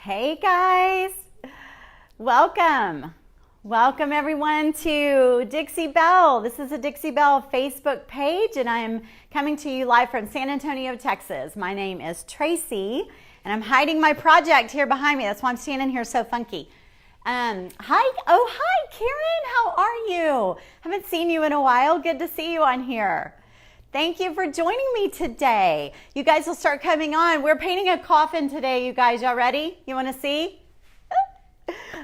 Hey guys, welcome everyone to Dixie Belle. This is a Dixie Belle Facebook page and I am coming to you live from San Antonio, Texas. My name is Tracey and I'm hiding my project here behind me. That's why I'm standing here so funky. Hi Karen, how are you? Haven't seen you in a while. Good to see you on here. Thank you for joining me today. You guys will start coming on. We're painting a coffin today, you guys. Y'all ready? You want to see?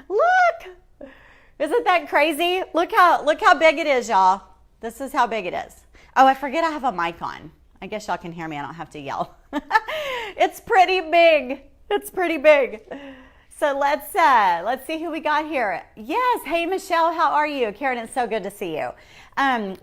Look! Isn't that crazy? Look how big it is, y'all. This is how big it is. Oh, I forget I have a mic on. I guess y'all can hear me. I don't have to yell. It's pretty big. It's pretty big. So let's see who we got here. Yes, hey Michelle, how are you? Karen, it's so good to see you.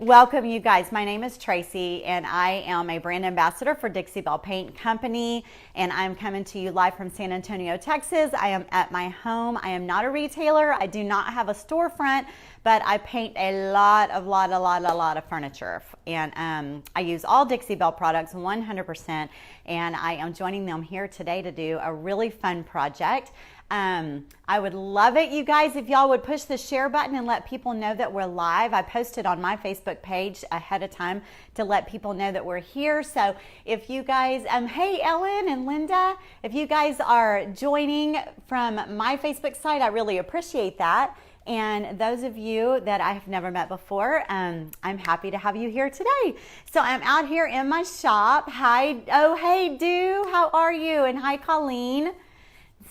Welcome you guys. My name is Tracey and I am a brand ambassador for Dixie Belle Paint Company and I'm coming to you live from San Antonio, Texas. I am at my home. I am not a retailer. I do not have a storefront, but I paint a lot of furniture and I use all Dixie Belle products 100% and I am joining them here today to do a really fun project. I would love it, you guys, if y'all would push the share button and let people know that we're live. I posted on my Facebook page ahead of time to let people know that we're here. So if you guys, hey Ellen and Linda, if you guys are joining from my Facebook site, I really appreciate that. And those of you that I have never met before, I'm happy to have you here today. So I'm out here in my shop. Hi, oh hey Do, how are you? And hi Colleen.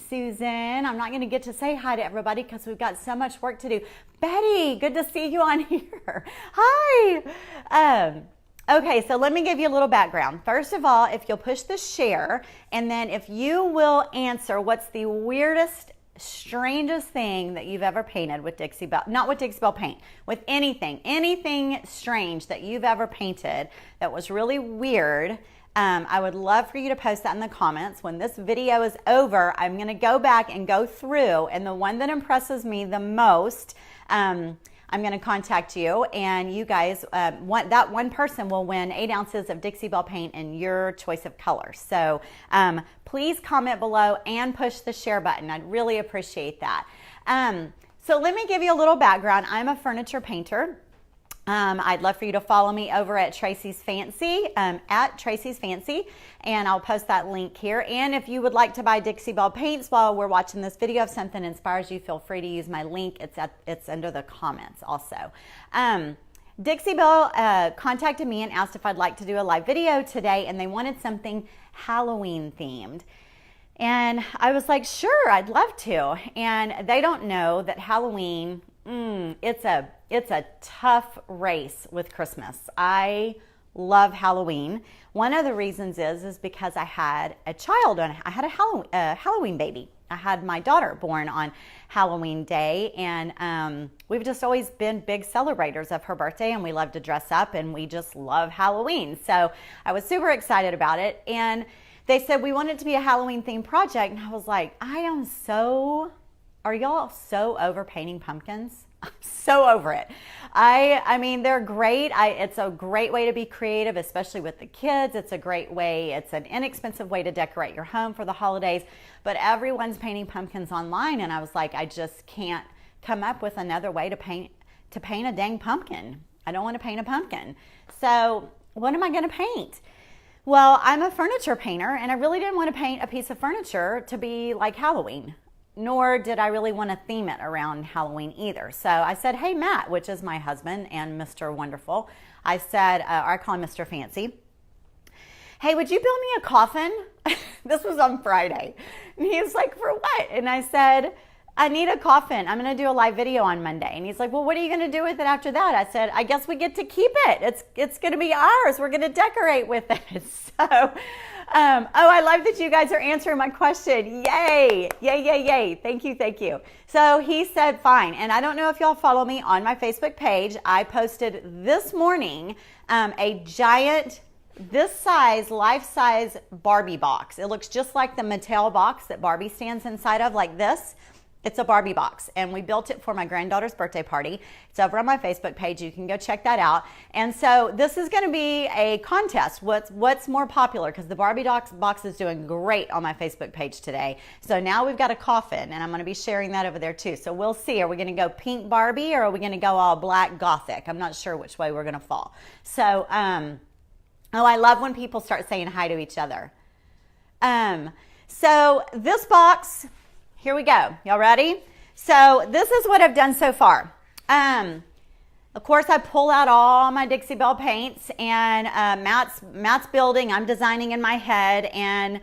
Susan, I'm not going to get to say hi to everybody because we've got so much work to do. Betty, good to see you on here. Hi. Okay, so let me give you a little background. First of all, if you'll push the share, and then if you will answer what's the weirdest, strangest thing that you've ever painted with Dixie Belle, not with Dixie Belle paint, with anything strange that you've ever painted that was really weird. I would love for you to post that in the comments. When this video is over, I'm going to go back and go through, and the one that impresses me the most, I'm going to contact you, and you guys, that one person will win 8 ounces of Dixie Belle paint in your choice of color. So please comment below and push the share button. I'd really appreciate that. So let me give you a little background. I'm a furniture painter. I'd love for you to follow me over at Tracey's Fancy, at Tracey's Fancy, and I'll post that link here. And if you would like to buy Dixie Belle paints while we're watching this video, if something inspires you, feel free to use my link. It's under the comments also. Dixie Belle contacted me and asked if I'd like to do a live video today, and they wanted something Halloween themed. And I was like, sure, I'd love to. And they don't know that Halloween, it's a tough race with Christmas. I love Halloween. One of the reasons is because I had a child, and I had a Halloween baby. I had my daughter born on Halloween Day, and we've just always been big celebrators of her birthday, and we love to dress up, and we just love Halloween. So I was super excited about it, and they said we want it to be a Halloween themed project, and I was like, are y'all so over painting pumpkins? I'm so over it. I mean, they're great. It's a great way to be creative, especially with the kids. It's a great way. It's an inexpensive way to decorate your home for the holidays, but everyone's painting pumpkins online. And I was like, I just can't come up with another way to paint a dang pumpkin. I don't want to paint a pumpkin. So what am I going to paint? Well, I'm a furniture painter, and I really didn't want to paint a piece of furniture to be like Halloween. Nor did I really want to theme it around Halloween either. So I said, hey, Matt, which is my husband and Mr. Wonderful. I said, or I call him Mr. Fancy. Hey, would you build me a coffin? This was on Friday. And he was like, for what? And I said, I need a coffin. I'm going to do a live video on Monday. And he's like, well, what are you going to do with it after that? I said, I guess we get to keep it. It's going to be ours. We're going to decorate with it. So, I love that you guys are answering my question. Yay. Yay. Thank you. So he said, fine. And I don't know if y'all follow me on my Facebook page. I posted this morning a giant, this size, life-size Barbie box. It looks just like the Mattel box that Barbie stands inside of, like this. It's a Barbie box, and we built it for my granddaughter's birthday party. It's over on my Facebook page. You can go check that out. And so this is going to be a contest. What's more popular? Because the Barbie box is doing great on my Facebook page today. So now we've got a coffin, and I'm going to be sharing that over there too. So we'll see. Are we going to go pink Barbie, or are we going to go all black gothic? I'm not sure which way we're going to fall. So, oh, I love when people start saying hi to each other. So this box, here we go. Y'all ready? So this is what I've done so far. Of course, I pull out all my Dixie Belle paints, and Matt's building. I'm designing in my head, and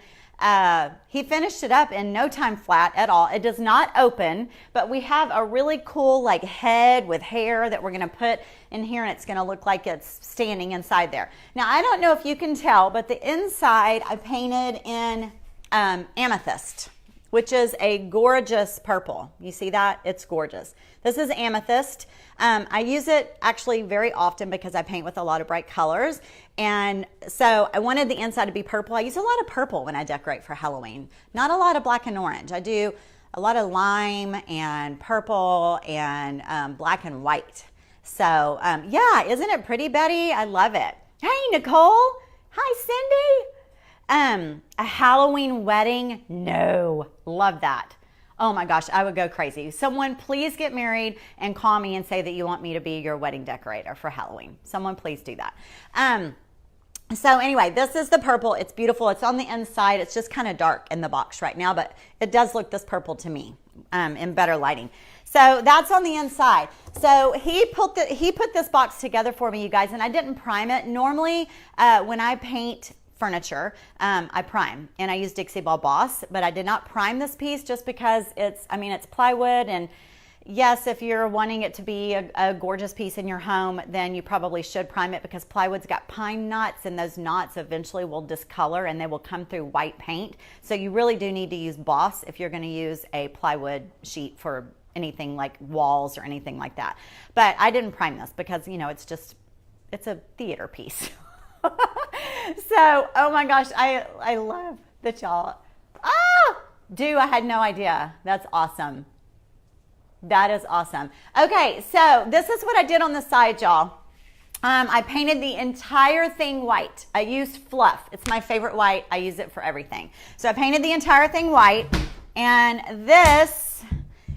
he finished it up in no time flat at all. It does not open, but we have a really cool like head with hair that we're going to put in here, and it's going to look like it's standing inside there. Now, I don't know if you can tell, but the inside I painted in amethyst, which is a gorgeous purple. You see that? It's gorgeous. This is amethyst. I use it actually very often because I paint with a lot of bright colors. And so I wanted the inside to be purple. I use a lot of purple when I decorate for Halloween. Not a lot of black and orange. I do a lot of lime and purple and black and white. So yeah, isn't it pretty, Betty? I love it. Hey, Nicole. Hi, Cindy. A Halloween wedding? No. Love that. Oh my gosh, I would go crazy. Someone please get married and call me and say that you want me to be your wedding decorator for Halloween. Someone please do that. So anyway, this is the purple. It's beautiful. It's on the inside. It's just kind of dark in the box right now, but it does look this purple to me in better lighting. So that's on the inside. So he put this box together for me, you guys, and I didn't prime it. Normally, when I paint furniture, I prime, and I use Dixie Belle Boss, but I did not prime this piece just because it's plywood, and yes, if you're wanting it to be a gorgeous piece in your home, then you probably should prime it because plywood's got pine knots, and those knots eventually will discolor and they will come through white paint. So you really do need to use Boss if you're going to use a plywood sheet for anything like walls or anything like that. But I didn't prime this because, you know, it's a theater piece. So, oh my gosh, I love that y'all, I had no idea. That's awesome. That is awesome. Okay, so this is what I did on the side, y'all. I painted the entire thing white. I used fluff. It's my favorite white. I use it for everything. So I painted the entire thing white, and this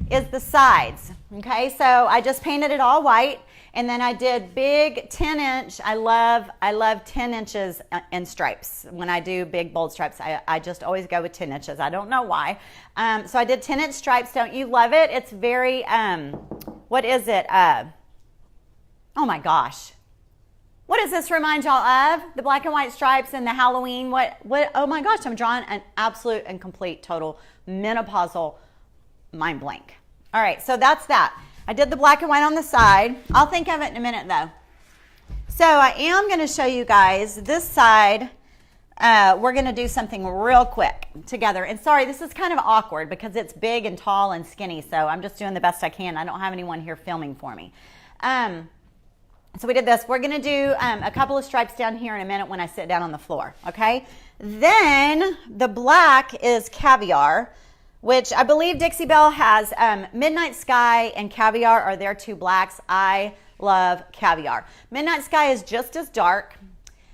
is the sides. Okay, so I just painted it all white. And then I did big 10-inch. I love 10 inches in stripes. When I do big, bold stripes, I just always go with 10 inches. I don't know why. So I did 10-inch stripes. Don't you love it? It's very, what is it? Oh my gosh. What does this remind y'all of? The black and white stripes and the Halloween. What, oh my gosh, I'm drawing an absolute and complete total menopausal mind blank. All right, so that's that. I did the black and white on the side. I'll think of it in a minute though. So I am going to show you guys this side. We're going to do something real quick together. And sorry, this is kind of awkward because it's big and tall and skinny. So I'm just doing the best I can. I don't have anyone here filming for me. So we did this. We're going to do a couple of stripes down here in a minute when I sit down on the floor. Okay. Then the black is caviar, which I believe Dixie Belle has. Midnight Sky and Caviar are their two blacks. I love Caviar. Midnight Sky is just as dark.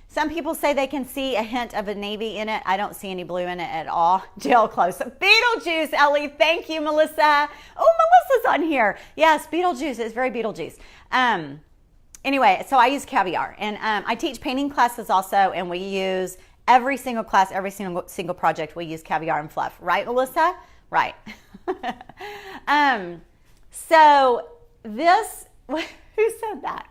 Some people say they can see a hint of a navy in it. I don't see any blue in it at all. Jill close. Beetlejuice, Ellie. Thank you, Melissa. Oh, Melissa's on here. Yes, Beetlejuice. It's very Beetlejuice. Anyway, so I use Caviar. And I teach painting classes also, and we use every single class, every single project, we use Caviar and fluff. Right, Melissa? Right. So this, who said that?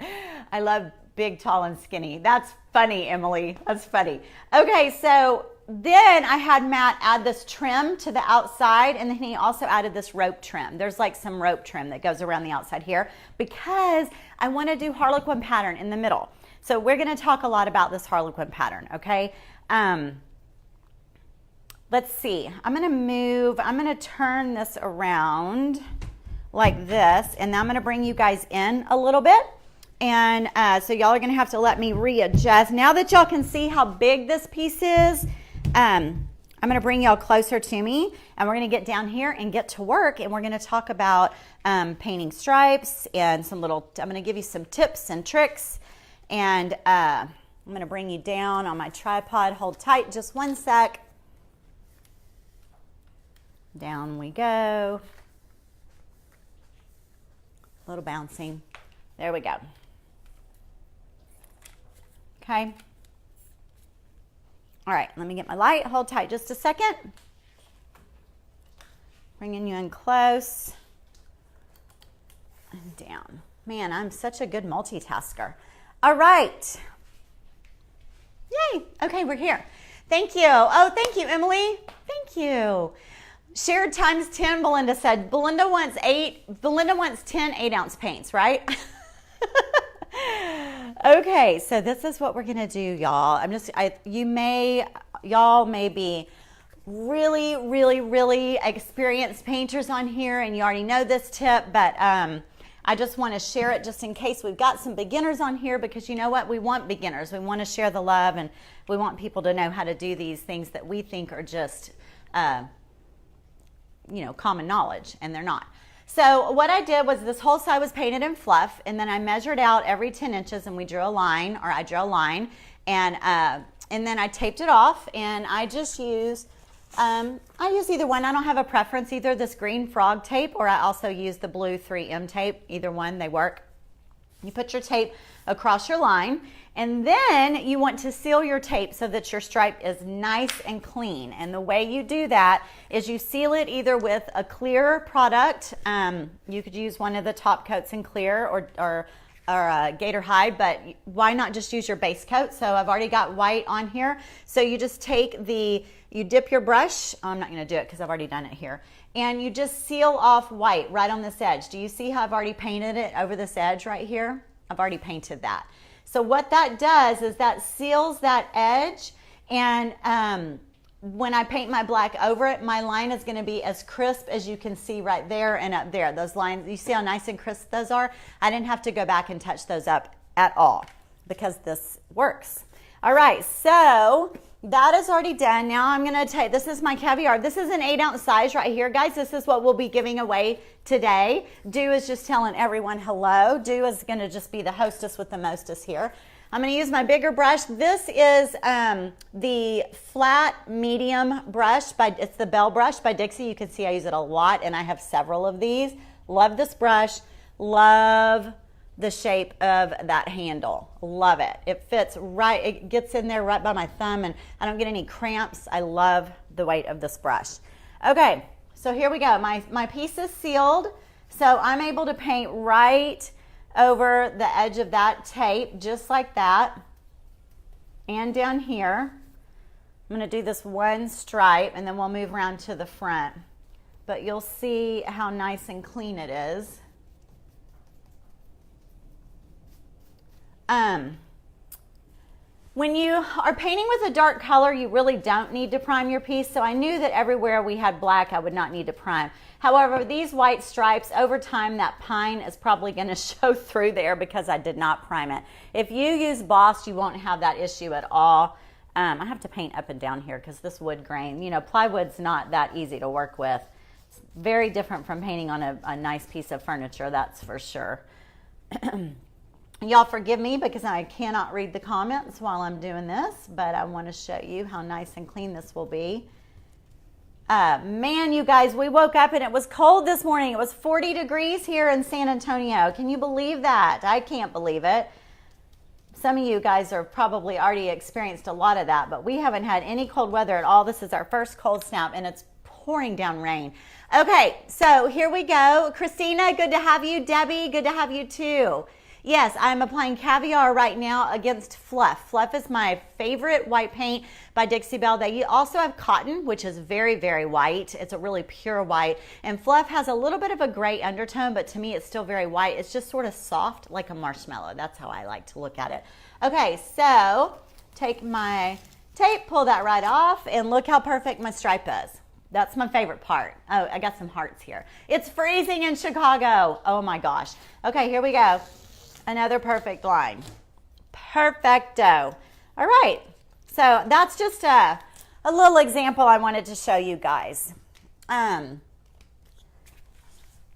I love big, tall, and skinny. That's funny, Emily. That's funny. Okay, so then I had Matt add this trim to the outside, and then he also added this rope trim. There's like some rope trim that goes around the outside here because I want to do Harlequin pattern in the middle. So we're going to talk a lot about this Harlequin pattern, okay? Let's see. I'm going to turn this around like this, and then I'm going to bring you guys in a little bit. And so y'all are going to have to let me readjust. Now that y'all can see how big this piece is, I'm I'm going to bring y'all closer to me, and we're going to get down here and get to work, and we're going to talk about painting stripes and I'm going to give you some tips and tricks, and I'm going to bring you down on my tripod. Hold tight just one sec. Down we go. A little bouncing. There we go. Okay. All right, let me get my light. Hold tight just a second. Bringing you in close. And down. Man, I'm such a good multitasker. All right. Yay. Okay, we're here. Thank you. Oh, thank you, Emily. Thank you. Shared times 10, Belinda said. Belinda wants 10 8-ounce paints, right? Okay, so this is what we're gonna do, y'all. Y'all may be really experienced painters on here, and you already know this tip, but I just want to share it just in case we've got some beginners on here, because you know what? We want beginners. We want to share the love, and we want people to know how to do these things that we think are just, common knowledge, and they're not. So what I did was this whole side was painted in fluff, and then I measured out every 10 inches, and I drew a line, and then I taped it off, and I just use, I use either one. I don't have a preference, either this green frog tape, or I also use the blue 3M tape. Either one, they work. You put your tape across your line, and then you want to seal your tape so that your stripe is nice and clean. And the way you do that is you seal it either with a clear product. You could use one of the top coats in clear or Gator Hide, but why not just use your base coat? So I've already got white on here. So you just take you dip your brush. I'm not going to do it because I've already done it here. And you just seal off white right on this edge. Do you see how I've already painted it over this edge right here? I've already painted that. So what that does is that seals that edge, and when I paint my black over it, my line is going to be as crisp as you can see right there and up there. Those lines, you see how nice and crisp those are? I didn't have to go back and touch those up at all because this works. All right, so that is already done. Now I'm going to take, this is my caviar. This is an 8-ounce size right here, guys. This is what we'll be giving away today. Do is just telling everyone hello. Do is going to just be the hostess with the mostest here. I'm going to use my bigger brush. This is the flat medium brush. It's the Belle brush by Dixie. You can see I use it a lot, and I have several of these. Love this brush. Love the shape of that handle. Love it. It fits right. It gets in there right by my thumb, and I don't get any cramps. I love the weight of this brush. Okay, so here we go. My piece is sealed, so I'm able to paint right over the edge of that tape, just like that, and down here. I'm going to do this one stripe, and then we'll move around to the front, but you'll see how nice and clean it is. When you are painting with a dark color, you really don't need to prime your piece. So I knew that everywhere we had black, I would not need to prime. However, these white stripes, over time, that pine is probably going to show through there because I did not prime it. If you use Boss, you won't have that issue at all. I have to paint up and down here because this wood grain, plywood's not that easy to work with. It's very different from painting on a nice piece of furniture, that's for sure. Y'all forgive me because I cannot read the comments while I'm doing this, but I want to show you how nice and clean this will be. Man, you guys, we woke up and it was cold this morning. It was 40 degrees here in San Antonio. Can you believe that? I can't believe it. Some of you guys are probably already experienced a lot of that, but we haven't had any cold weather at all. This is our first cold snap, and it's pouring down rain. Okay, so here we go. Christina, good to have you. Debbie, good to have you too. Yes, I'm applying caviar right now against fluff. Fluff is my favorite white paint by Dixie Belle. They also have cotton, which is very, very white. It's a really pure white. And fluff has a little bit of a gray undertone, but to me it's still very white. It's just sort of soft like a marshmallow. That's how I like to look at it. Okay, so take my tape, pull that right off, and look how perfect my stripe is. That's my favorite part. Oh, I got some hearts here. It's freezing in Chicago. Oh my gosh. Okay, here we go. Another perfect line. Perfecto. All right. So that's just a a little example I wanted to show you guys.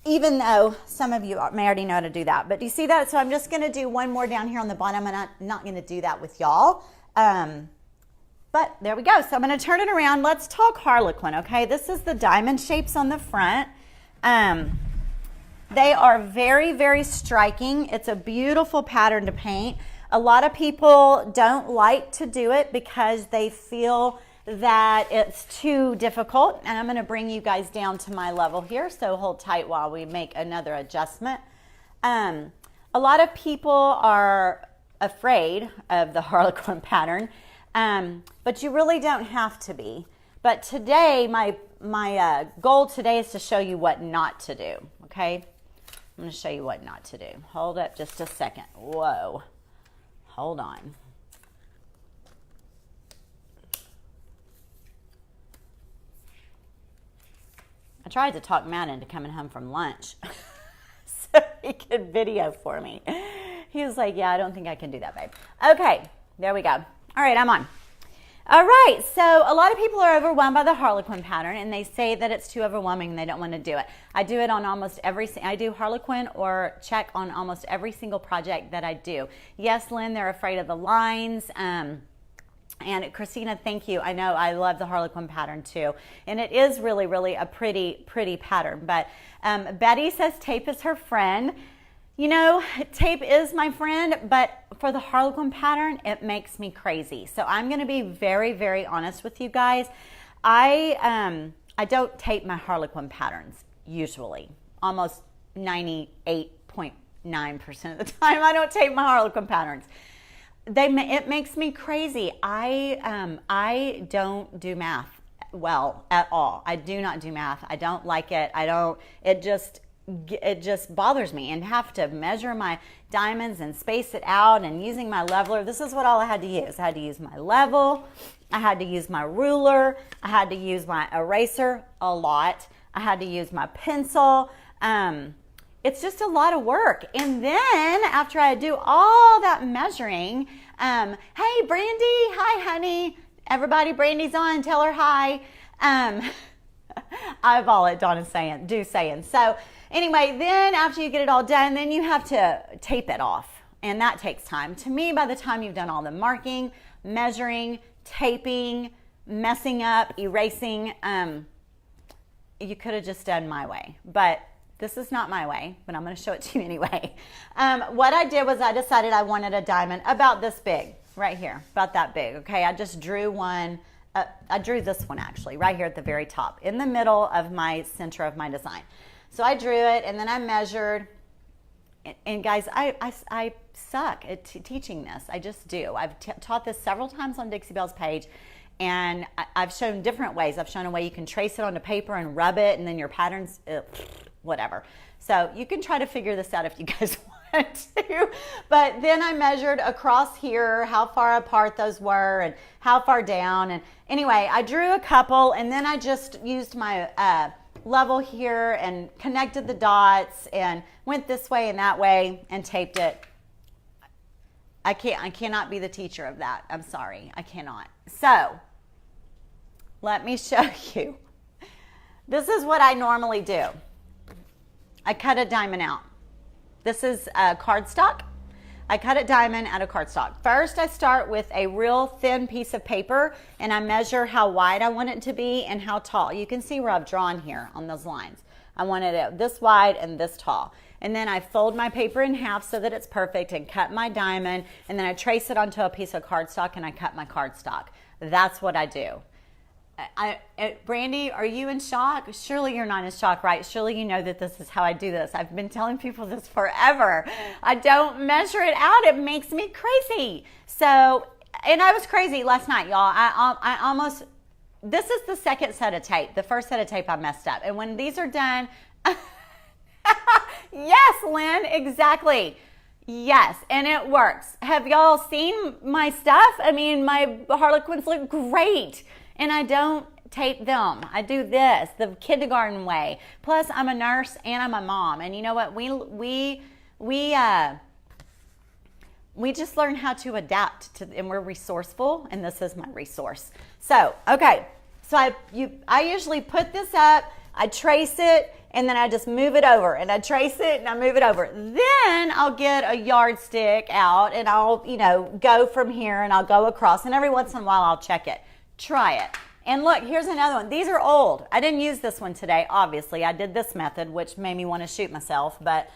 Even though some of you may already know how to do that. But do you see that? So I'm just going to do one more down here on the bottom. I'm not going to do that with y'all. But there we go. So I'm going to turn it around. Let's talk Harlequin, okay? This is the diamond shapes on the front. They are very, very striking. It's a beautiful pattern to paint. A lot of people don't like to do it because they feel that it's too difficult. And I'm going to bring you guys down to my level here. So hold tight while we make another adjustment. A lot of people are afraid of the Harlequin pattern, but you really don't have to be. But today, my goal today is to show you what not to do, okay? I'm going to show you what not to do. Hold up just a second. Whoa. Hold on. I tried to talk Matt into coming home from lunch so he could video for me. He was like, yeah, I don't think I can do that, babe. Okay, there we go. All right, I'm on. All right, so a lot of people are overwhelmed by the Harlequin pattern, and they say that it's too overwhelming and they don't want to do it. I do it on almost I do Harlequin or check on almost every single project that I do. Yes, Lynn, they're afraid of the lines. And Christina, thank you. I know I love the Harlequin pattern too. And it is really, really a pretty, pretty pattern. But Betty says tape is her friend. You know, tape is my friend, but for the Harlequin pattern, it makes me crazy. So I'm going to be very, very honest with you guys. I don't tape my Harlequin patterns usually. Almost 98.9% of the time, I don't tape my Harlequin patterns. It makes me crazy. I don't do math well at all. I do not do math. I don't like it. It just bothers me, and have to measure my diamonds and space it out, and using my leveler. This is what all I had to use. I had to use my level. I had to use my ruler. I had to use my eraser a lot. I had to use my pencil. It's just a lot of work. And then after I do all that measuring, hey, Brandy, hi, honey. Everybody, Brandy's on. Tell her hi. Eyeball it, Donna's saying. So anyway, then after you get it all done, then you have to tape it off. And that takes time. To me, by the time you've done all the marking, measuring, taping, messing up, erasing, you could have just done my way. But this is not my way, but I'm going to show it to you anyway. What I did was I decided I wanted a diamond about this big, right here, about that big, okay? I just drew one. I drew this one actually, right here at the very top, in the middle of my center of my design. So I drew it, and then I measured. And guys, I suck at teaching this. I just do. I've taught this several times on Dixie Belle's page. And I've shown different ways. I've shown a way you can trace it onto paper and rub it, and then your patterns, whatever. So you can try to figure this out if you guys want to. But then I measured across here how far apart those were and how far down. And anyway, I drew a couple, and then I just used my level here and connected the dots and went this way and that way and taped it. I cannot be the teacher of that. I'm sorry, I cannot. So let me show you. This is what I normally do. I cut a diamond out. This is a cardstock. I cut a diamond out of cardstock. First, I start with a real thin piece of paper, and I measure how wide I want it to be and how tall. You can see where I've drawn here on those lines. I wanted it this wide and this tall. And then I fold my paper in half so that it's perfect and cut my diamond, and then I trace it onto a piece of cardstock and I cut my cardstock. That's what I do. Brandy, are you in shock? Surely you're not in shock, right? Surely you know that this is how I do this. I've been telling people this forever. I don't measure it out. It makes me crazy. So, and I was crazy last night, y'all. I almost, this is the second set of tape. The first set of tape I messed up. And when these are done, yes, Lynn, exactly. Yes, and it works. Have y'all seen my stuff? I mean, my Harlequins look great. And I don't tape them. I do this the kindergarten way. Plus, I'm a nurse and I'm a mom. And you know what? we just learn how to adapt to, and we're resourceful, and this is my resource. So, okay. So I usually put this up, I trace it, and then I just move it over, and I trace it and I move it over. Then I'll get a yardstick out and I'll, go from here and I'll go across, and every once in a while I'll check it. Try it. And look, here's another one. These are old. I didn't use this one today, obviously. I did this method, which made me want to shoot myself, but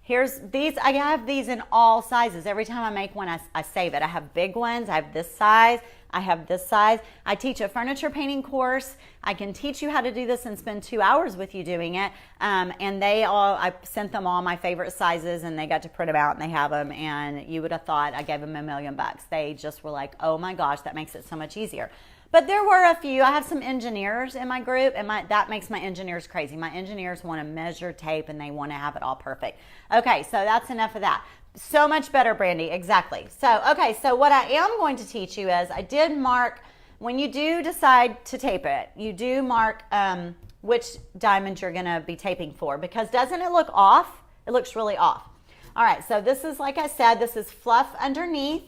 here's these. I have these in all sizes. Every time I make one, I save it. I have big ones. I have this size. I have this size. I teach a furniture painting course. I can teach you how to do this and spend 2 hours with you doing it. And I sent them all my favorite sizes, and they got to print them out, and they have them. And you would have thought I gave them $1 million. They just were like, oh my gosh, that makes it so much easier. But there were a few. I have some engineers in my group, and that makes my engineers crazy. My engineers want to measure tape, and they want to have it all perfect. Okay, so that's enough of that. So much better, Brandy. Exactly. So, okay, so what I am going to teach you is I did mark, when you do decide to tape it, you do mark which diamond you're going to be taping for, because doesn't it look off? It looks really off. All right, so this is, like I said, this is fluff underneath,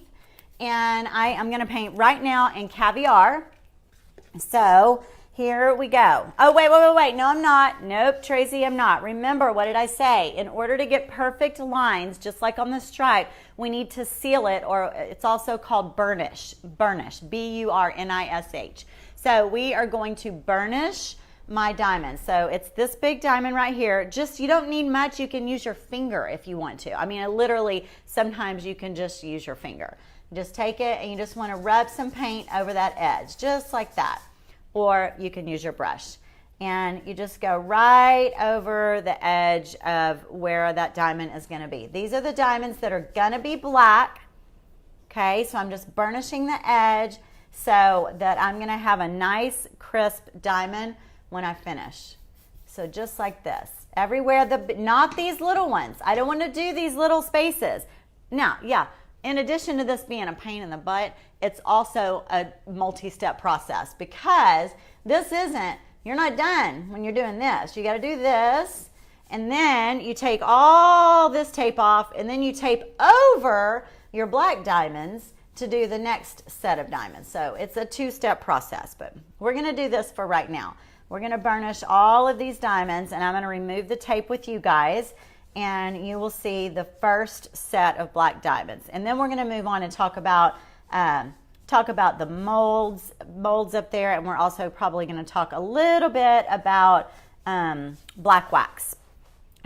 and I am going to paint right now in caviar. So here we go. Oh, wait. No, I'm not. Nope, Tracy, I'm not. Remember, what did I say? In order to get perfect lines, just like on the stripe, we need to seal it, or it's also called burnish. Burnish, B-U-R-N-I-S-H. So we are going to burnish my diamond. So it's this big diamond right here. Just, you don't need much. You can use your finger if you want to. I mean, literally, sometimes you can just use your finger. Just take it and you just want to rub some paint over that edge, just like that. Or you can use your brush. And you just go right over the edge of where that diamond is going to be. These are the diamonds that are going to be black. Okay, so I'm just burnishing the edge so that I'm going to have a nice crisp diamond when I finish. So just like this. Everywhere, not these little ones. I don't want to do these little spaces. Now, yeah, in addition to this being a pain in the butt, it's also a multi-step process, because this isn't, you're not done when you're doing this. You got to do this, and then you take all this tape off, and then you tape over your black diamonds to do the next set of diamonds. So it's a 2-step process, but we're going to do this for right now. We're going to burnish all of these diamonds, and I'm going to remove the tape with you guys, and you will see the first set of black diamonds. And then we're going to move on and talk about the molds up there, and we're also probably going to talk a little bit about black wax.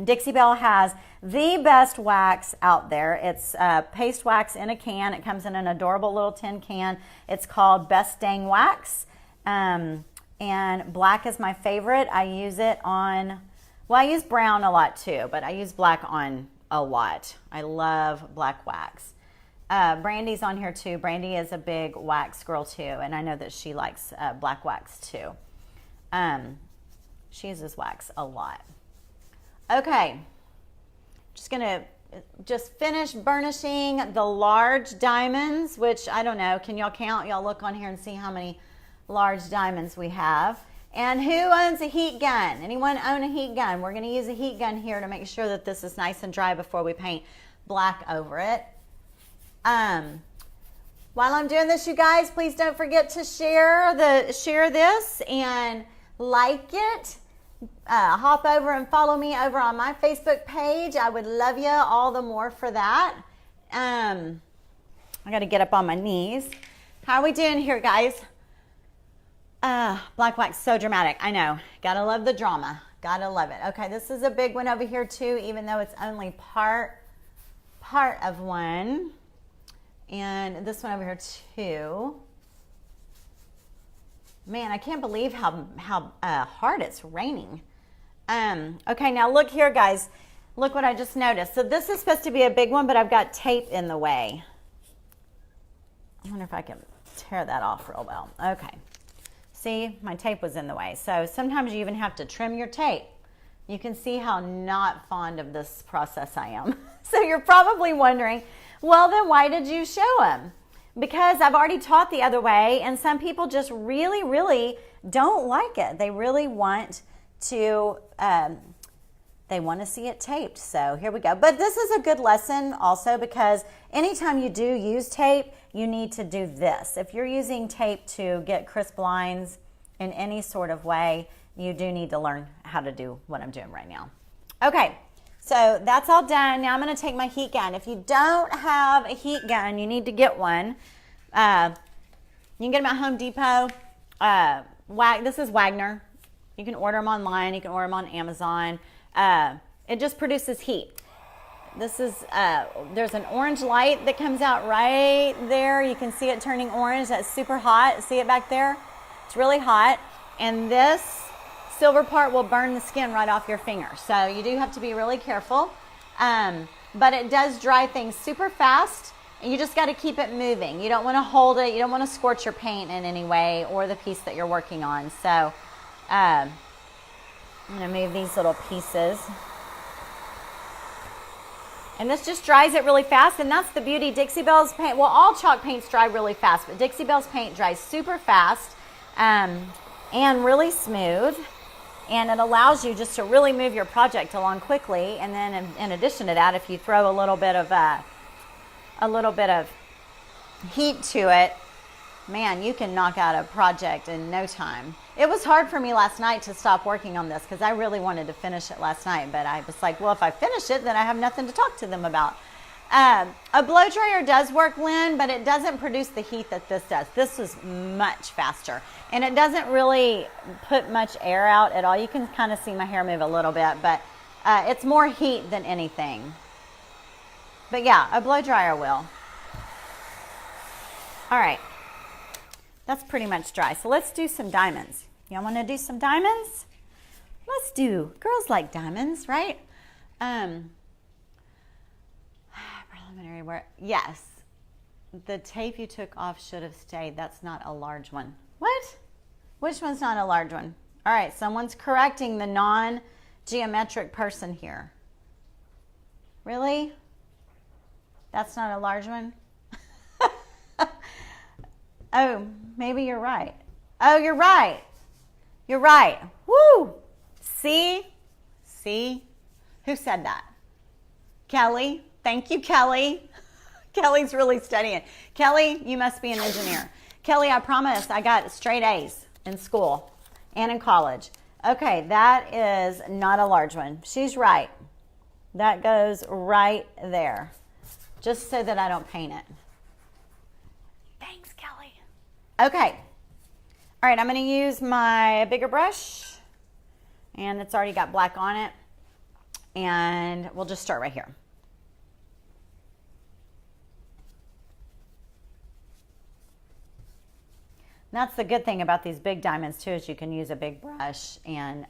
Dixie Belle has the best wax out there. It's paste wax in a can. It comes in an adorable little tin can. It's called Best Dang Wax, and black is my favorite. I use it on, well, I use brown a lot too, but I use black on a lot. I love black wax. Brandy's on here too. Brandy is a big wax girl too, and I know that she likes black wax too. She uses wax a lot. Okay, just gonna finish burnishing the large diamonds, which I don't know. Can y'all count? Y'all look on here and see how many large diamonds we have. And who owns a heat gun? Anyone own a heat gun? We're gonna use a heat gun here to make sure that this is nice and dry before we paint black over it. While I'm doing this, you guys, please don't forget to share this and like it. Hop over and follow me over on my Facebook page. I would love you all the more for that. I got to get up on my knees. How are we doing here, guys? Black wax, so dramatic. I know. Gotta love the drama. Gotta love it. Okay, this is a big one over here too, even though it's only part of one. And this one over here too. Man, I can't believe how hard it's raining. Okay, now look here, guys. Look what I just noticed. So this is supposed to be a big one, but I've got tape in the way. I wonder if I can tear that off real well. Okay. See, my tape was in the way. So sometimes you even have to trim your tape. You can see how not fond of this process I am. So you're probably wondering, well, then why did you show them? Because I've already taught the other way, and some people just really, really don't like it. They really want to, they want to see it taped. So here we go. But this is a good lesson also, because anytime you do use tape, you need to do this. If you're using tape to get crisp lines in any sort of way, you do need to learn how to do what I'm doing right now. Okay, so that's all done. Now I'm going to take my heat gun. If you don't have a heat gun, you need to get one. You can get them at Home Depot. This is Wagner. You can order them online. You can order them on Amazon. It just produces heat. This is, there's an orange light that comes out right there. You can see it turning orange. That's super hot. See it back there? It's really hot. And this silver part will burn the skin right off your finger. So you do have to be really careful. But it does dry things super fast. And you just got to keep it moving. You don't want to hold it. You don't want to scorch your paint in any way or the piece that you're working on. So I'm going to move these little pieces. And this just dries it really fast, and that's the beauty. Dixie Belle's paint, well, all chalk paints dry really fast, but Dixie Belle's paint dries super fast and really smooth, and it allows you just to really move your project along quickly. And then in addition to that, if you throw a little bit of heat to it, man, you can knock out a project in no time. It was hard for me last night to stop working on this because I really wanted to finish it last night, but I was like, well, if I finish it, then I have nothing to talk to them about. A blow dryer does work, Lynn, but it doesn't produce the heat that this does. This is much faster, and it doesn't really put much air out at all. You can kind of see my hair move a little bit, but it's more heat than anything. But yeah, a blow dryer will. All right. That's pretty much dry. So let's do some diamonds. Y'all want to do some diamonds? Let's do. Girls like diamonds, right? Preliminary work. Yes. The tape you took off should have stayed. That's not a large one. What? Which one's not a large one? All right. Someone's correcting the non-geometric person here. Really? That's not a large one? Oh, maybe you're right. Oh, you're right. You're right. Woo! See? See? Who said that? Kelly. Thank you, Kelly. Kelly's really studying. Kelly, you must be an engineer. Kelly, I promise I got straight A's in school and in college. Okay, that is not a large one. She's right. That goes right there. Just so that I don't paint it. Thanks, Kelly. Okay. All right, I'm going to use my bigger brush, and it's already got black on it, and we'll just start right here. That's the good thing about these big diamonds too, is you can use a big brush and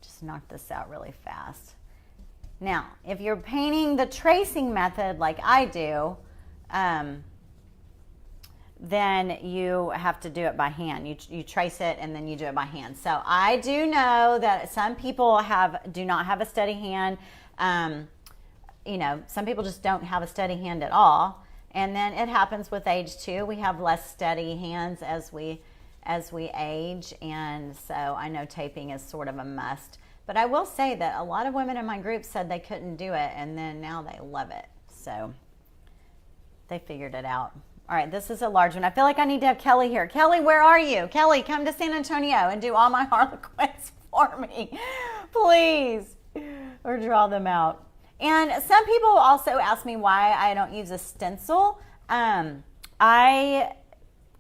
just knock this out really fast. Now, if you're painting the tracing method like I do, then you have to do it by hand. You trace it and then you do it by hand. So I do know that some people do not have a steady hand. You know, some people just don't have a steady hand at all. And then it happens with age too. We have less steady hands as we age, and so I know taping is sort of a must. But I will say that a lot of women in my group said they couldn't do it, and then now they love it. So they figured it out. All right, this is a large one. I feel like I need to have Kelly here. Kelly, where are you? Kelly, come to San Antonio and do all my Harlequins for me, please, or draw them out. And some people also ask me why I don't use a stencil.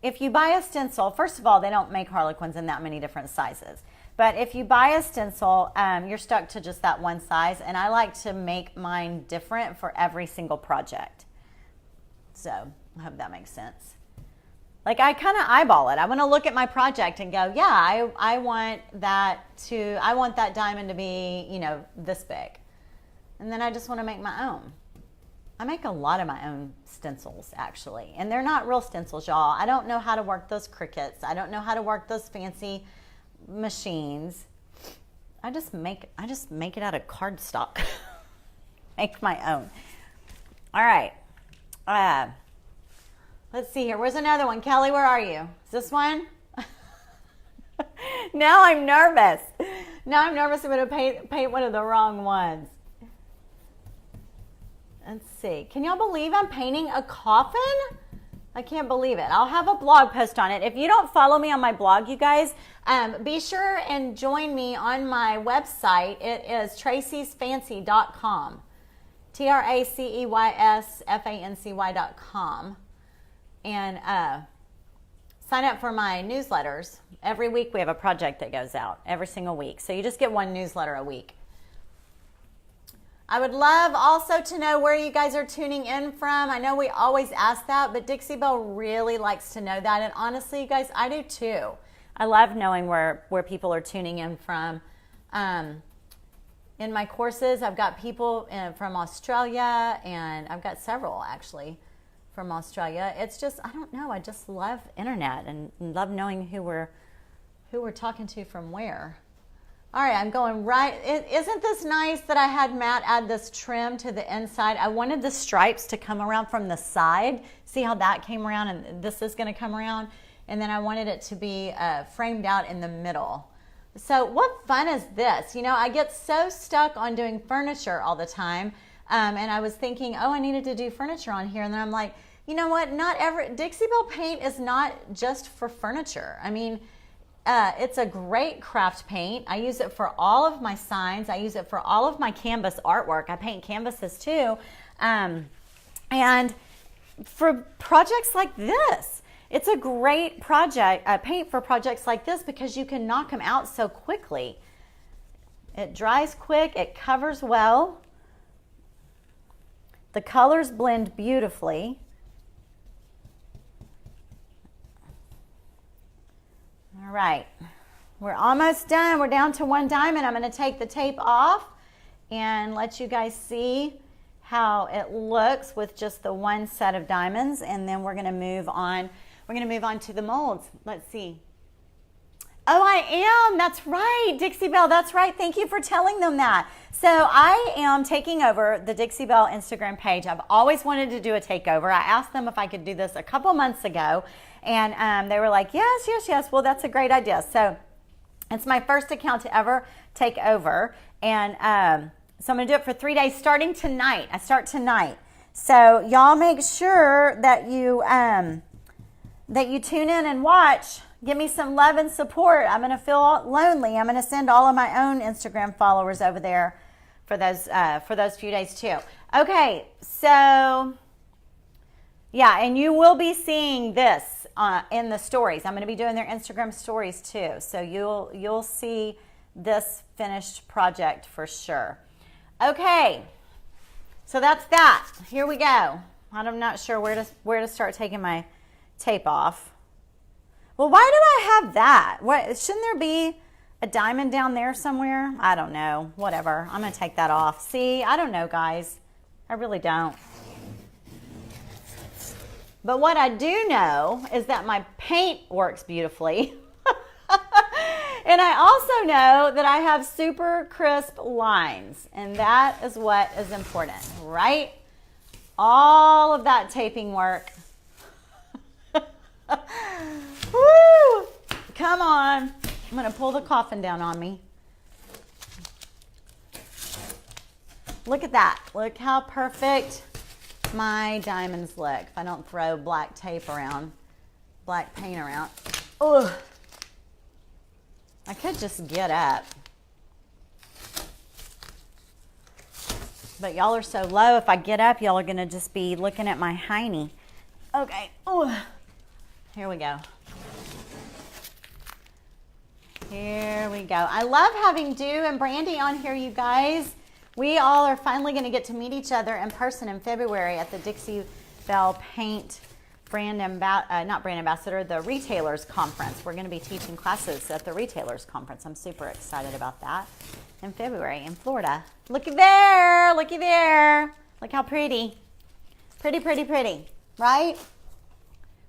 If you buy a stencil, first of all, they don't make Harlequins in that many different sizes. But if you buy a stencil, you're stuck to just that one size. And I like to make mine different for every single project. So I hope that makes sense. Like, I kind of eyeball it. I want to look at my project and go, yeah, I want that diamond to be, you know, this big. And then I just want to make my own. I make a lot of my own stencils, actually. And they're not real stencils, y'all. I don't know how to work those Cricuts. I don't know how to work those fancy machines. I just make it out of cardstock. Make my own. All right. Let's see here. Where's another one? Kelly, where are you? Is this one? Now I'm nervous. Now I'm nervous I'm going to paint one of the wrong ones. Let's see. Can y'all believe I'm painting a coffin? I can't believe it. I'll have a blog post on it. If you don't follow me on my blog, you guys, be sure and join me on my website. It is traceysfancy.com. TRACEYSFANCY.com. And sign up for my newsletters. Every week we have a project that goes out, every single week. So you just get one newsletter a week. I would love also to know where you guys are tuning in from. I know we always ask that, but Dixie Belle really likes to know that. And honestly, you guys, I do too. I love knowing where people are tuning in from. In my courses, I've got people from Australia, and I've got several actually from Australia. It's just, I don't know, I just love internet and love knowing who we're talking to from where. All right, I'm going right. Isn't this nice that I had Matt add this trim to the inside? I wanted the stripes to come around from the side. See how that came around, and this is going to come around. And then I wanted it to be framed out in the middle. So what fun is this? You know, I get so stuck on doing furniture all the time. And I was thinking, oh, I needed to do furniture on here. And then I'm like, you know what? Dixie Belle paint is not just for furniture. I mean, it's a great craft paint. I use it for all of my signs. I use it for all of my canvas artwork. I paint canvases too. And for projects like this, it's a great paint for projects like this because you can knock them out so quickly. It dries quick, it covers well. The colors blend beautifully. All right, we're almost done. We're down to one diamond. I'm going to take the tape off and let you guys see how it looks with just the one set of diamonds, and then we're going to move on. We're going to move on to the molds. Let's see. Oh, I am. That's right, Dixie Belle. That's right. Thank you for telling them that. So I am taking over the Dixie Belle Instagram page. I've always wanted to do a takeover. I asked them if I could do this a couple months ago, and they were like, yes, yes, yes. Well, that's a great idea. So it's my first account to ever take over, and so I'm going to do it for 3 days starting tonight. I start tonight. So y'all make sure that you tune in and watch. Give me some love and support. I'm going to feel lonely. I'm going to send all of my own Instagram followers over there for those few days too. Okay, so yeah, and you will be seeing this in the stories. I'm going to be doing their Instagram stories too, so you'll see this finished project for sure. Okay, so that's that. Here we go. I'm not sure where to start taking my tape off. Well, why do I have that? What, shouldn't there be a diamond down there somewhere? I don't know. Whatever. I'm going to take that off. See, I don't know, guys. I really don't. But what I do know is that my paint works beautifully. And I also know that I have super crisp lines. And that is what is important, right? All of that taping work. Woo! Come on. I'm going to pull the coffin down on me. Look at that. Look how perfect my diamonds look. If I don't throw black tape around, black paint around. Ugh. I could just get up. But y'all are so low. If I get up, y'all are going to just be looking at my hiney. Okay. Ooh. Here we go. Here we go. I love having Dew and Brandy on here, you guys. We all are finally going to get to meet each other in person in February at the Dixie Belle Paint not brand ambassador, the Retailers Conference. We're going to be teaching classes at the Retailers Conference. I'm super excited about that in February in Florida. Looky there. Looky there. Look how pretty. Pretty, pretty, pretty. Right?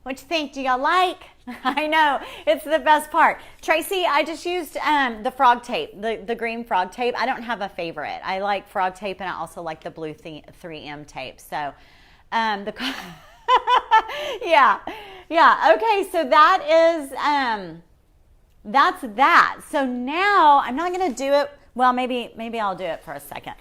What you think? Do y'all like? I know, it's the best part. Tracey, I just used the frog tape, the green frog tape. I don't have a favorite. I like frog tape, and I also like the blue 3M tape. So, yeah. Okay, so that is that's that. So now I'm not going to do it. Well, maybe I'll do it for a second.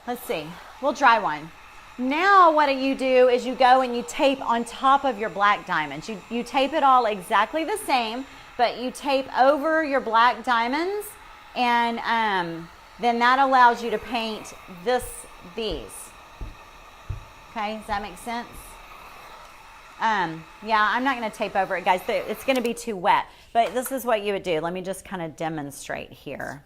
Let's see. We'll try one. Now what you do is you go and you tape on top of your black diamonds. You tape it all exactly the same, but you tape over your black diamonds, and then that allows you to paint these. Okay, does that make sense? Yeah, I'm not going to tape over it, guys. It's going to be too wet, but this is what you would do. Let me just kind of demonstrate here.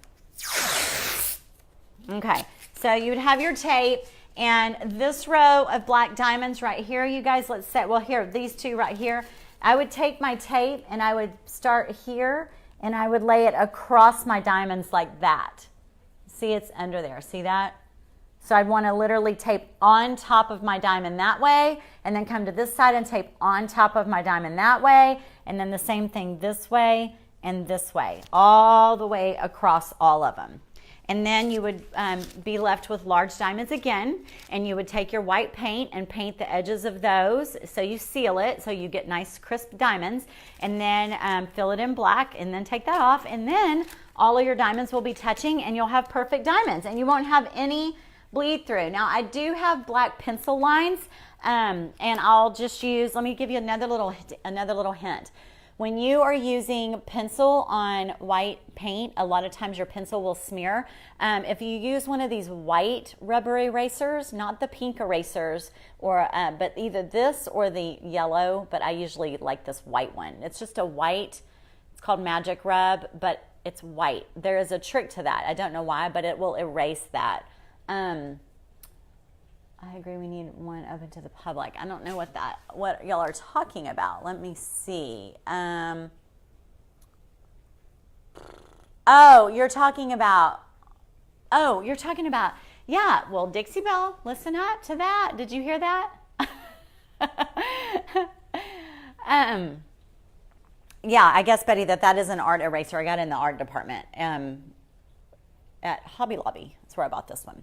Okay, so you would have your tape, and this row of black diamonds right here, you guys, let's say, well, here, these two right here, I would take my tape and I would start here and I would lay it across my diamonds like that. See, it's under there. See that? So I'd want to literally tape on top of my diamond that way, and then come to this side and tape on top of my diamond that way, and then the same thing this way and this way, all the way across all of them. And then you would be left with large diamonds again, and you would take your white paint and paint the edges of those so you seal it, so you get nice crisp diamonds, and then fill it in black, and then take that off, and then all of your diamonds will be touching, and you'll have perfect diamonds, and you won't have any bleed through. Now I do have black pencil lines, and I'll just use, let me give you another little hint. When you are using pencil on white paint, a lot of times your pencil will smear. If you use one of these white rubber erasers, not the pink erasers, or but either this or the yellow, but I usually like this white one. It's just a white, it's called Magic Rub, but it's white. There is a trick to that. I don't know why, but it will erase that. I agree, we need one open to the public. I don't know what y'all are talking about. Let me see. You're talking about, yeah, well, Dixie Belle, listen up to that. Did you hear that? Yeah, I guess, Betty, that is an art eraser. I got it in the art department at Hobby Lobby. That's where I bought this one.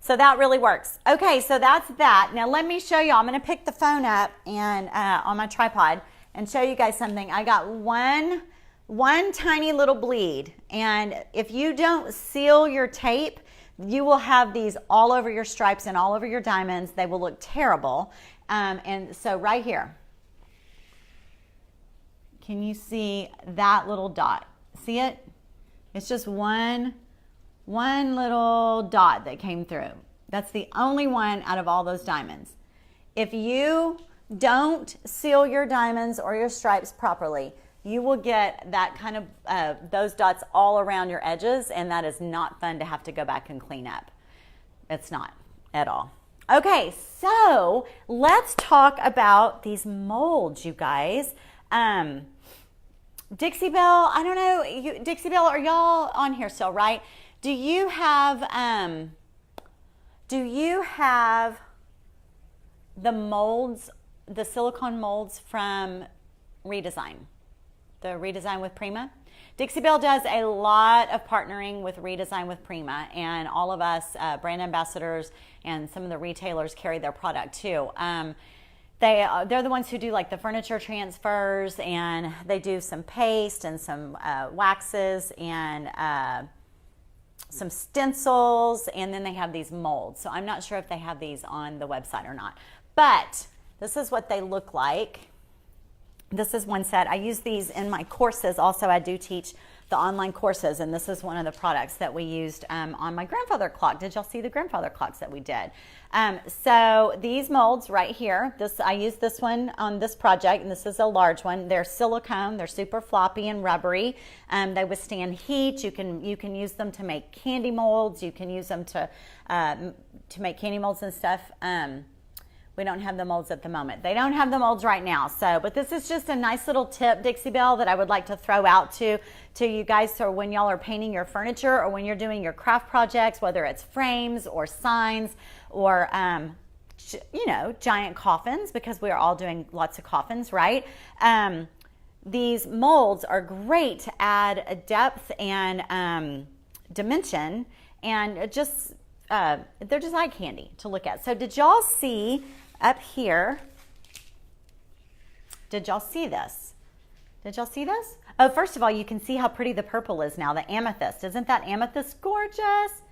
So that really works. Okay, so that's that. Now let me show you. I'm going to pick the phone up and on my tripod and show you guys something. I got one tiny little bleed, and if you don't seal your tape, you will have these all over your stripes and all over your diamonds. They will look terrible. And so right here, can you see that little dot? See it? It's just one little dot that came through. That's the only one out of all those diamonds. If you don't seal your diamonds or your stripes properly, you will get that kind of those dots all around your edges, and that is not fun to have to go back and clean up. It's not at all. Okay, so let's talk about these molds, you guys. Dixie Belle, I don't know, Dixie Belle, are y'all on here still, right? Do you have the molds, the silicone molds from Redesign, the Redesign with Prima? Dixie Belle does a lot of partnering with Redesign with Prima, and all of us brand ambassadors and some of the retailers carry their product too. They're the ones who do like the furniture transfers, and they do some paste and some waxes and some stencils, and then they have these molds. So I'm not sure if they have these on the website or not, but this is what they look like. This is one set. I use these in my courses. Also, I do teach the online courses, and this is one of the products that we used on my grandfather clock. Did y'all see the grandfather clocks that we did? So these molds right here, I used this one on this project, and this is a large one. They're silicone. They're super floppy and rubbery. They withstand heat. You can use them to make candy molds. You can use them to make candy molds and stuff. We don't have the molds at the moment. They don't have the molds right now. But this is just a nice little tip, Dixie Belle, that I would like to throw out to you guys. So when y'all are painting your furniture, or when you're doing your craft projects, whether it's frames or signs or, giant coffins, because we are all doing lots of coffins, right? These molds are great to add a depth and dimension, and they're just eye candy to look at. So did y'all see up here, did y'all see this? Did y'all see this? Oh, first of all, you can see how pretty the purple is now, the amethyst. Isn't that amethyst gorgeous?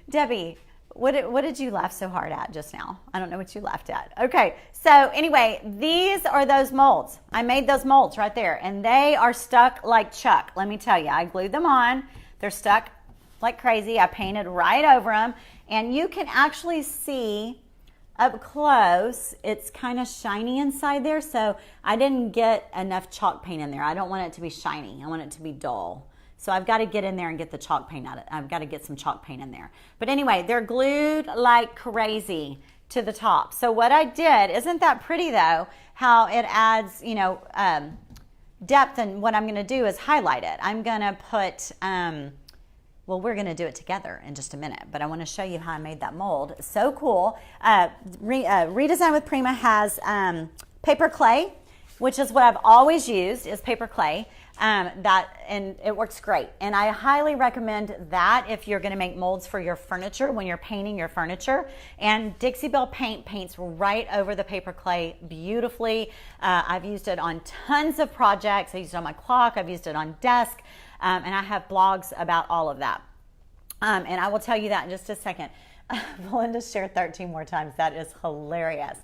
Debbie, what did you laugh so hard at just now? I don't know what you laughed at. Okay, so anyway, these are those molds. I made those molds right there, and they are stuck like Chuck. Let me tell you, I glued them on. They're stuck like crazy. I painted right over them, and you can actually see up close, it's kind of shiny inside there, so I didn't get enough chalk paint in there. I don't want it to be shiny. I want it to be dull. So I've got to get in there and get the chalk paint out. I've got to get some chalk paint in there. But anyway, they're glued like crazy to the top. So what I did, isn't that pretty though, how it adds, you know, depth, and what I'm going to do is highlight it. I'm going to put... well, we're going to do it together in just a minute, but I want to show you how I made that mold. So cool. Redesign with Prima has paper clay, which is what I've always used, is paper clay. And it works great. And I highly recommend that if you're going to make molds for your furniture when you're painting your furniture. And Dixie Belle paint paints right over the paper clay beautifully. I've used it on tons of projects. I used it on my clock. I've used it on desk. And I have blogs about all of that. And I will tell you that in just a second. Belinda shared 13 more times. That is hilarious.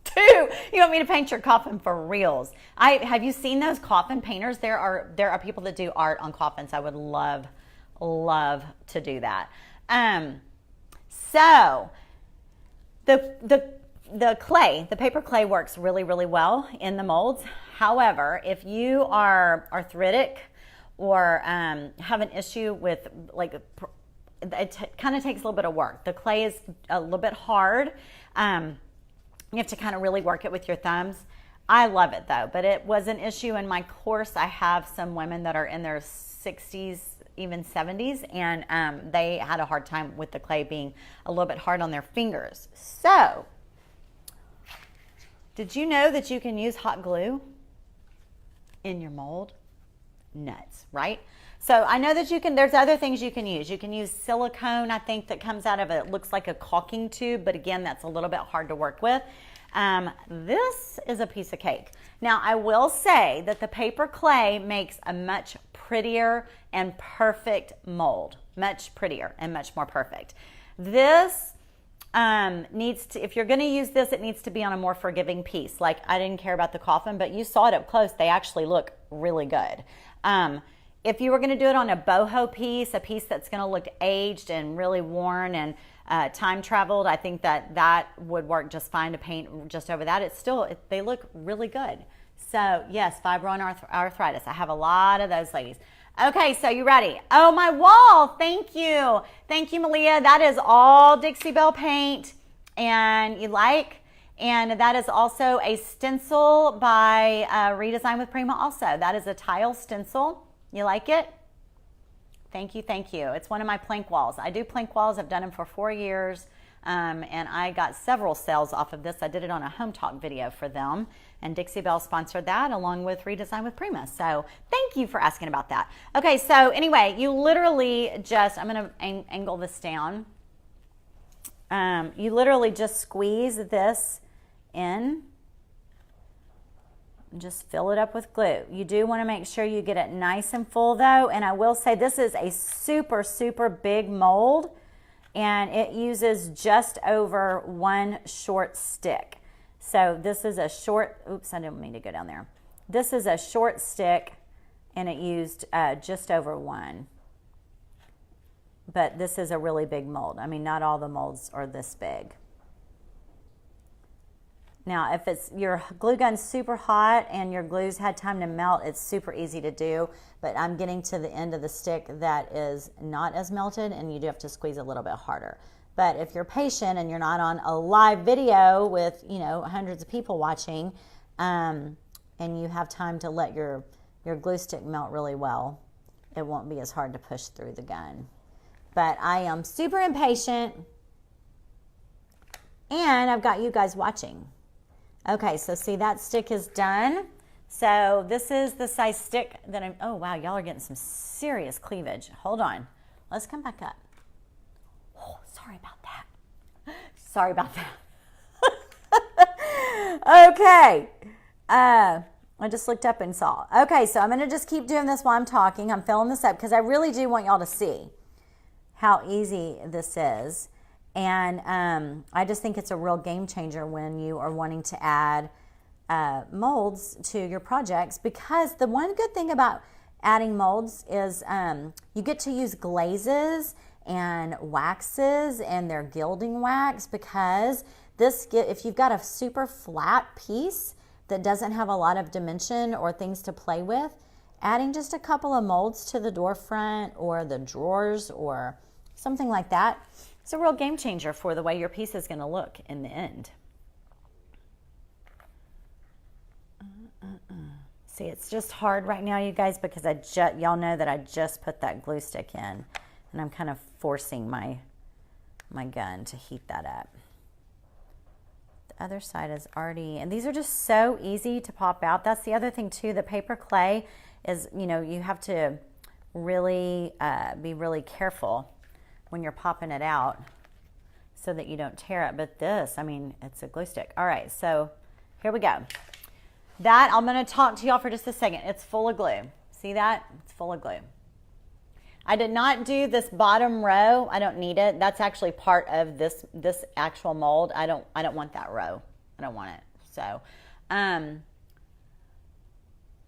2, you want me to paint your coffin for reals. Have you seen those coffin painters? There are people that do art on coffins. I would love to do that. So the clay, the paper clay works really, really well in the molds. However, if you are arthritic or have an issue with, like, it kind of takes a little bit of work. The clay is a little bit hard. You have to kind of really work it with your thumbs. I love it though, but it was an issue in my course. I have some women that are in their 60s, even 70s, and they had a hard time with the clay being a little bit hard on their fingers. So, did you know that you can use hot glue in your mold? Nuts, right? So I know that you can, there's other things you can use. You can use silicone, I think, that comes out of it. It looks like a caulking tube, but again, that's a little bit hard to work with. This is a piece of cake. Now, I will say that the paper clay makes a much prettier and perfect mold. Much prettier and much more perfect. This needs to, if you're going to use this, it needs to be on a more forgiving piece. Like, I didn't care about the coffin, but you saw it up close. They actually look really good. If you were going to do it on a boho piece, a piece that's going to look aged and really worn and time traveled, I think that would work just fine to paint just over that. They look really good. So yes, fibroarthritis. I have a lot of those ladies. Okay, so you ready? Oh, my wall. Thank you. Thank you, Malia. That is all Dixie Belle paint. And you like? And that is also a stencil by Redesign with Prima also. That is a tile stencil. You like it? Thank you, thank you. It's one of my plank walls. I do plank walls. I've done them for 4 years. And I got several sales off of this. I did it on a home talk video for them. And Dixie Belle sponsored that along with Redesign with Prima. So thank you for asking about that. Okay, so anyway, you literally just, I'm going to angle this down. You literally just squeeze this in. Just fill it up with glue. You do want to make sure you get it nice and full though. And I will say this is a super, super big mold. And it uses just over 1 short stick. So this is a short, oops, I didn't mean to go down there. This is a short stick and it used just over 1. But this is a really big mold. I mean, not all the molds are this big. Now, if it's your glue gun's super hot and your glue's had time to melt, it's super easy to do. But I'm getting to the end of the stick that is not as melted, and you do have to squeeze a little bit harder. But if you're patient and you're not on a live video with, you know, hundreds of people watching, and you have time to let your glue stick melt really well, it won't be as hard to push through the gun. But I am super impatient, and I've got you guys watching. Okay, so see, that stick is done. So this is the size stick that I'm, oh wow, y'all are getting some serious cleavage. Hold on, let's come back up. Oh, sorry about that. Sorry about that. Okay. I just looked up and saw. Okay, so I'm going to just keep doing this while I'm talking. I'm filling this up because I really do want y'all to see how easy this is. And I just think it's a real game changer when you are wanting to add molds to your projects, because the one good thing about adding molds is you get to use glazes and waxes and their gilding wax, because if you've got a super flat piece that doesn't have a lot of dimension or things to play with, adding just a couple of molds to the door front or the drawers or something like that, it's a real game changer for the way your piece is going to look in the end. See, it's just hard right now, you guys, because y'all know that I just put that glue stick in, and I'm kind of forcing my gun to heat that up. The other side is already, and these are just so easy to pop out. That's the other thing too. The paper clay is, you have to really be really careful when you're popping it out so that you don't tear it. But this, I mean, it's a glue stick. All right, so here we go. That, I'm going to talk to y'all for just a second. It's full of glue. See that? It's full of glue. I did not do this bottom row. I don't need it. That's actually part of this actual mold. I don't want that row. I don't want it. So,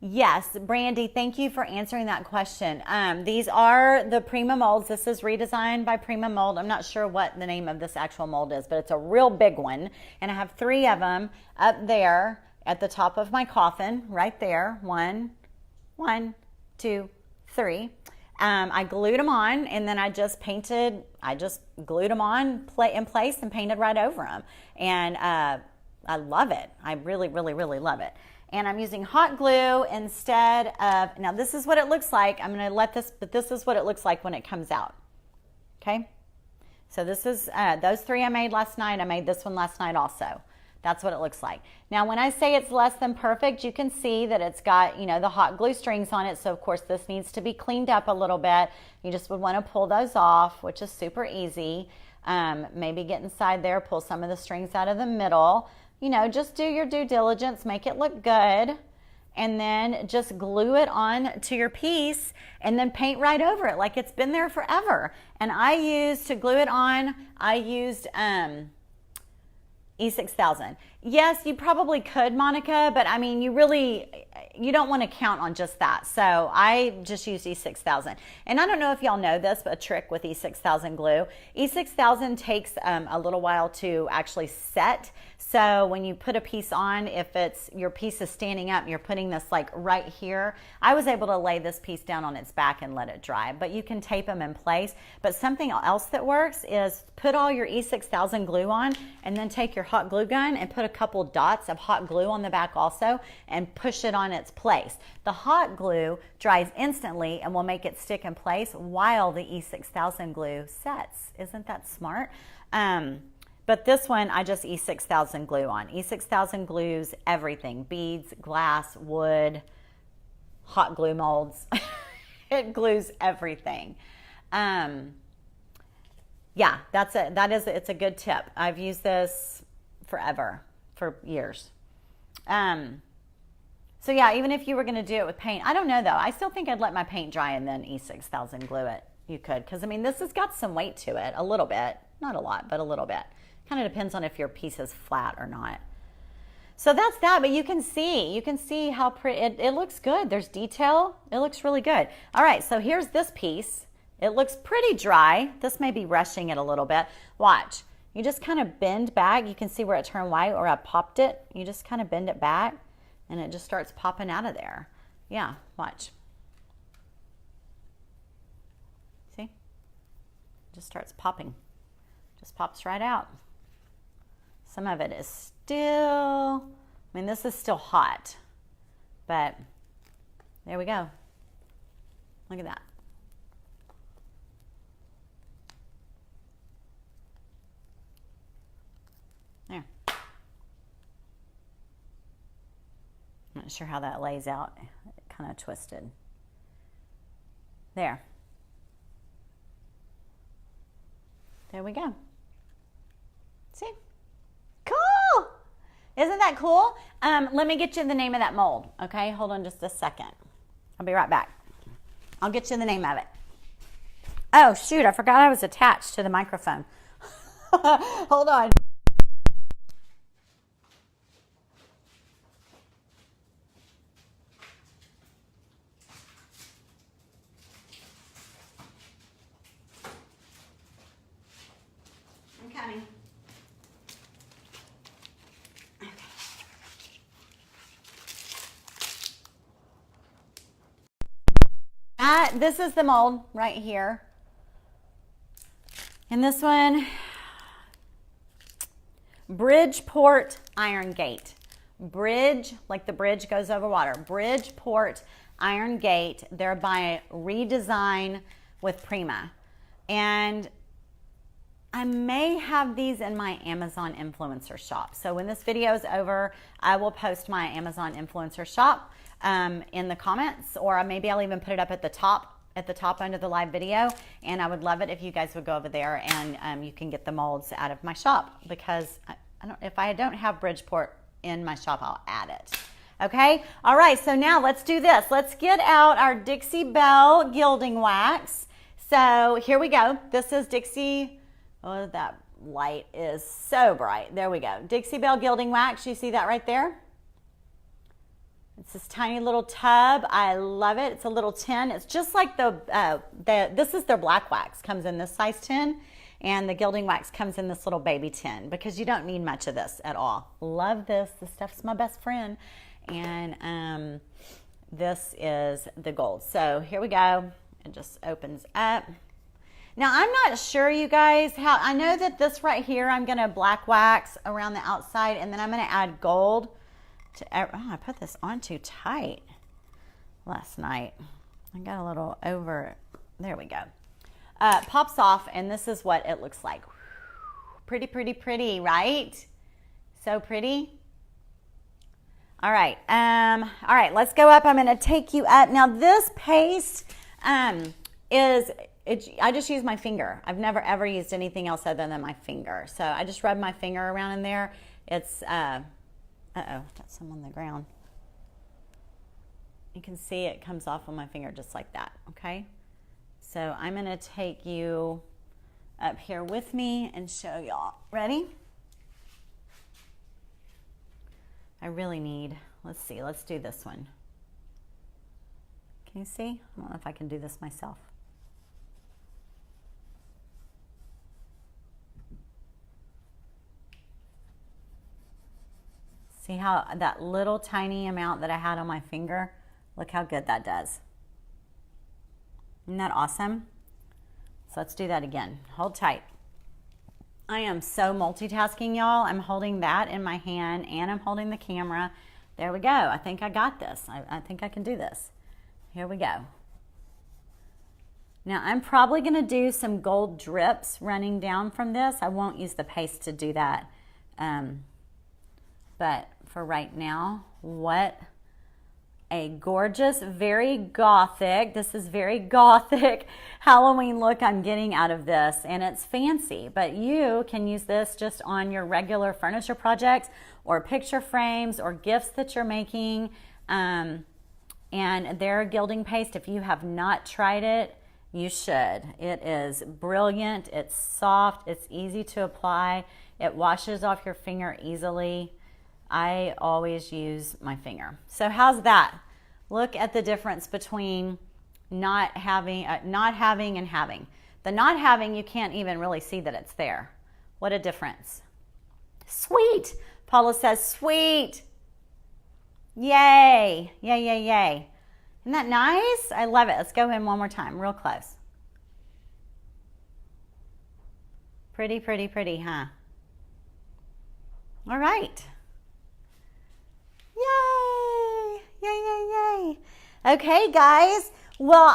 yes, Brandy, thank you for answering that question. These are the Prima Molds. This is redesigned by Prima Mold. I'm not sure what the name of this actual mold is, but it's a real big one. And I have 3 of them up there at the top of my coffin, right there. 1, 2, 3. I glued them on, and then I just glued them on in place and painted right over them. And I love it. I really, really, really love it. And I'm using hot glue instead of, now this is what it looks like. I'm going to but this is what it looks like when it comes out. Okay? So this is, those 3 I made last night. I made this one last night also. That's what it looks like. Now, when I say it's less than perfect, you can see that it's got, the hot glue strings on it. So, of course, this needs to be cleaned up a little bit. You just would want to pull those off, which is super easy. Maybe get inside there, pull some of the strings out of the middle. Just do your due diligence, make it look good, and then just glue it on to your piece and then paint right over it like it's been there forever. And to glue it on, I used E6000. Yes, you probably could, Monica, but I mean, you don't want to count on just that. So I just used E6000. And I don't know if y'all know this, but a trick with E6000 glue. E6000 takes a little while to actually set. So when you put a piece on, if your piece is standing up, you're putting this like right here. I was able to lay this piece down on its back and let it dry, but you can tape them in place. But something else that works is put all your E6000 glue on and then take your hot glue gun and put a couple dots of hot glue on the back also and push it on its place. The hot glue dries instantly and will make it stick in place while the E6000 glue sets. Isn't that smart? But this one, I just E6000 glue on. E6000 glues everything: beads, glass, wood, hot glue molds. It glues everything. Yeah, that's it. It's a good tip. I've used this forever, for years. So yeah, even if you were going to do it with paint, I don't know though. I still think I'd let my paint dry and then E6000 glue it. You could, because I mean, this has got some weight to it, a little bit. Not a lot, but a little bit. Kind of depends on if your piece is flat or not. So that's that, but you can see how pretty, it looks good. There's detail. It looks really good. All right, so here's this piece. It looks pretty dry. This may be rushing it a little bit. Watch. You just kind of bend back. You can see where it turned white or I popped it. You just kind of bend it back and it just starts popping out of there. Yeah, watch. See? It just starts popping. Just pops right out. Some of it is still, I mean, this is still hot, but there we go. Look at that. There. Not sure how that lays out. It kind of twisted. There. There we go. See? Cool! Isn't that cool? Let me get you the name of that mold. Okay, hold on just a second. I'll be right back. I'll get you the name of it. Oh, shoot, I forgot I was attached to the microphone. Hold on. I'm coming. This is the mold right here. And this one, Bridgeport Iron Gate. Bridge, like the bridge goes over water. Bridgeport Iron Gate. They're by Redesign with Prima. And I may have these in my Amazon influencer shop. So when this video is over, I will post my Amazon influencer shop in the comments, or maybe I'll even put it up at the top under the live video. And I would love it if you guys would go over there and you can get the molds out of my shop, because if I don't have Bridgeport in my shop, I'll add it. Okay. All right. So now let's do this. Let's get out our Dixie Belle gilding wax. So here we go. This is Dixie. Oh, that light is so bright. There we go. Dixie Belle gilding wax. You see that right there? It's this tiny little tub. I love it. It's a little tin. It's just like this is their black wax. Comes in this size tin, and the gilding wax comes in this little baby tin, because you don't need much of this at all. Love this. This stuff's my best friend. And this is the gold. So here we go. It just opens up. Now, I'm not sure, you guys, how I know that this right here, I'm going to black wax around the outside, and then I'm going to add gold. I put this on too tight last night. I got a little over. There we go. Pops off, and this is what it looks like. Pretty, pretty, pretty, right? So pretty. All right. All right, let's go up. I'm going to take you up. Now, this paste I just use my finger. I've never ever used anything else other than my finger. So I just rub my finger around in there. It's uh-oh, that's some on the ground. You can see it comes off on my finger just like that, okay? So I'm gonna take you up here with me and show y'all. Ready? I really need, let's see, let's do this one. Can you see? I don't know if I can do this myself. See how that little tiny amount that I had on my finger, look how good that does. Isn't that awesome? So let's do that again. Hold tight. I am so multitasking, y'all. I'm holding that in my hand and I'm holding the camera. There we go. I think I got this. I think I can do this. Here we go. Now I'm probably going to do some gold drips running down from this. I won't use the paste to do that. But for right now, what a gorgeous, very gothic, this is very gothic Halloween look I'm getting out of this. And it's fancy, but you can use this just on your regular furniture projects or picture frames or gifts that you're making. And their gilding paste, if you have not tried it, you should. It is brilliant. It's soft. It's easy to apply. It washes off your finger easily. I always use my finger. So how's that? Look at the difference between not having and having. The not having, you can't even really see that it's there. What a difference. Sweet. Paula says, sweet. Yay. Yay, yay, yay. Isn't that nice? I love it. Let's go in one more time, real close. Pretty, pretty, pretty, huh? All right. Yay! Yay, yay, yay. Okay, guys. Well,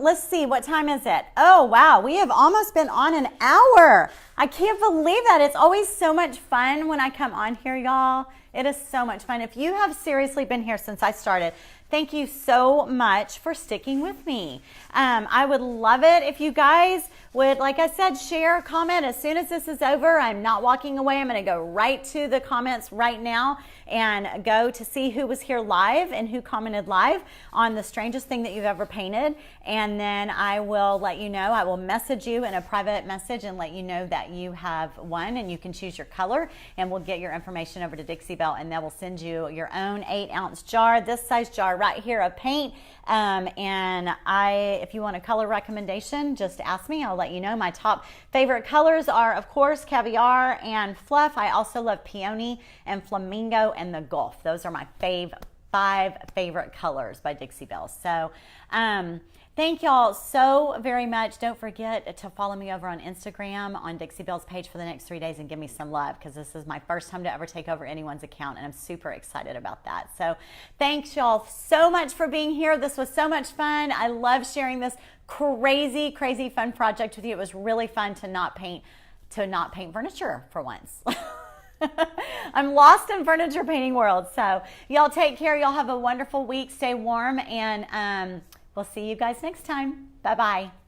let's see, what time is it? Oh, wow. We have almost been on an hour. I can't believe that. It's always so much fun when I come on here, y'all. It is so much fun. If you have seriously been here since I started, thank you so much for sticking with me. I would love it if you guys would, like I said, share, comment. As soon as this is over, I'm not walking away. I'm going to go right to the comments right now and go to see who was here live and who commented live on the strangest thing that you've ever painted. And then I will let you know. I will message you in a private message and let you know that you have won, and you can choose your color, and we'll get your information over to Dixie Belle, and they will send you your own 8-ounce jar, this size jar right here of paint. If you want a color recommendation, just ask me. I'll let you know. My top favorite colors are, of course, caviar and fluff. I also love peony and flamingo and the Gulf. Those are my 5 favorite colors by Dixie Belle. So thank y'all so very much. Don't forget to follow me over on Instagram on Dixie Belle's page for the next 3 days and give me some love, because this is my first time to ever take over anyone's account, and I'm super excited about that. So thanks y'all so much for being here. This was so much fun. I love sharing this crazy fun project with you. It was really fun to not paint furniture for once. I'm lost in furniture painting world. So y'all take care. Y'all have a wonderful week. Stay warm, and we'll see you guys next time. Bye-bye.